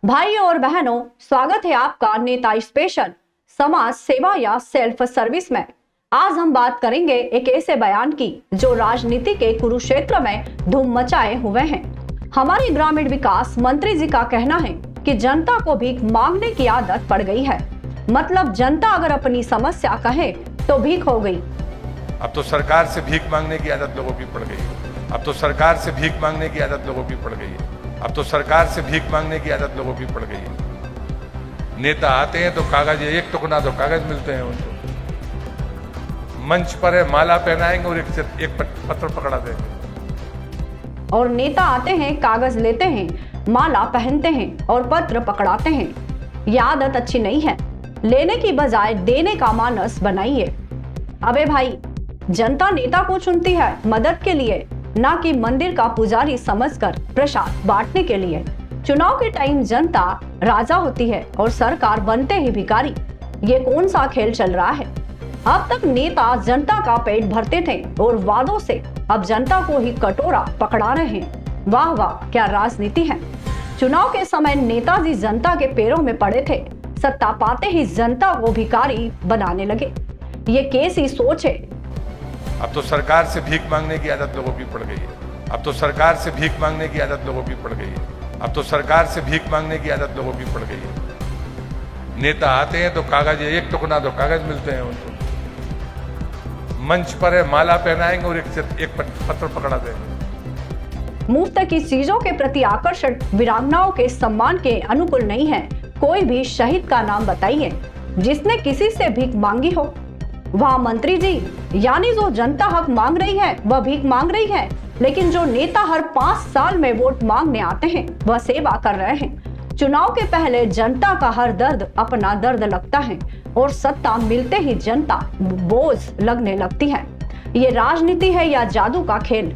भाइयों और बहनों, स्वागत है आपका नेता स्पेशल समाज सेवा या सेल्फ सर्विस में। आज हम बात करेंगे एक ऐसे बयान की जो राजनीति के कुरुक्षेत्र में धूम मचाए हुए हैं। हमारे ग्रामीण विकास मंत्री जी का कहना है कि जनता को भीख मांगने की आदत पड़ गई है। मतलब जनता अगर अपनी समस्या कहे तो भीख हो गई। अब तो सरकार से भीख मांगने की आदत लोगों की पड़ गई है। अब तो सरकार से भीख मांगने की आदत लोगों की पड़ गई है। अब तो सरकार से भीख मांगने की आदत लोगों की पड़ गई है। नेता आते हैं तो कागज, एक टुकड़ा तो कागज मिलते हैं उनको। मंच पर है माला पहनाएंगे और एक पत्र पकड़ा देंगे। और नेता आते हैं, कागज लेते हैं, माला पहनते हैं और पत्र पकड़ाते हैं। यह आदत अच्छी नहीं है। लेने की बजाय देने का मानस बनाइए। अबे भाई, जनता नेता को चुनती है मदद के लिए, ना कि मंदिर का पुजारी समझकर प्रसाद बांटने के लिए। चुनाव के टाइम जनता राजा होती है और सरकार बनते ही भिखारी। ये कौन सा खेल चल रहा है? अब तक नेता जनता का पेट भरते थे और वादों से अब जनता को ही कटोरा पकड़ा रहे हैं। वाह वाह, क्या राजनीति है। चुनाव के समय नेताजी जनता के पैरों में पड़े थे, सत्ता पाते ही जनता को भिखारी बनाने लगे। ये कैसी सोच है? अब तो सरकार से भीख मांगने की आदत लोगों की पड़ गई है। अब तो सरकार से भीख मांगने की आदत लोगों की पड़ गई है। अब तो सरकार से भीख मांगने की आदत लोगों की पड़ गई है। नेता आते हैं तो कागज, एक टुकड़ा तो कागज मिलते हैं उनको। मंच पर है माला पहनाएंगे और एक पत्र पकड़ा देंगे। मुफ्त की चीजों के प्रति आकर्षण वीरांगनाओं के सम्मान के अनुकूल नहीं है। कोई भी शहीद का नाम बताइए जिसने किसी से भीख मांगी हो। वहाँ मंत्री जी, यानी जो जनता हक मांग रही है वह भीख मांग रही है, लेकिन जो नेता हर 5 साल में वोट मांगने आते हैं वह सेवा कर रहे हैं। चुनाव के पहले जनता का हर दर्द अपना दर्द लगता है और सत्ता मिलते ही जनता बोझ लगने लगती है। ये राजनीति है या जादू का खेल?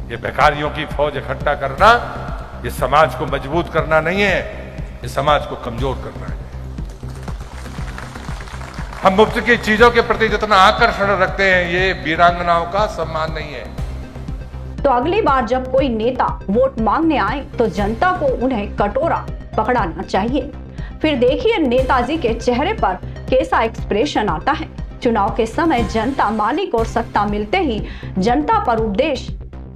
ये बेकारियों की फौज इकट्ठा करना, ये समाज को मजबूत करना नहीं है, ये समाज को कमजोर करना है। हम मुफ्त की चीजों के प्रति जितना आकर्षण रखते हैं, ये वीरांगनाओं का सम्मान नहीं है। तो अगली बार जब कोई नेता वोट मांगने आए तो जनता को उन्हें कटोरा पकड़ाना चाहिए। फिर देखिए नेताजी के चेहरे पर कैसा एक्सप्रेशन आता है। चुनाव के समय जनता मालिक और सत्ता मिलते ही जनता पर उपदेश।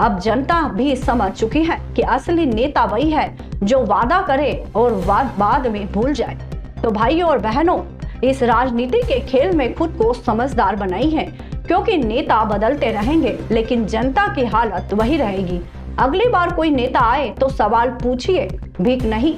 अब जनता भी समझ चुकी है कि असली नेता वही है जो वादा करे और बाद में भूल जाए। तो भाइयों और बहनों, इस राजनीति के खेल में खुद को समझदार बनाई है, क्योंकि नेता बदलते रहेंगे लेकिन जनता की हालत वही रहेगी। अगली बार कोई नेता आए तो सवाल पूछिए, भीख नहीं।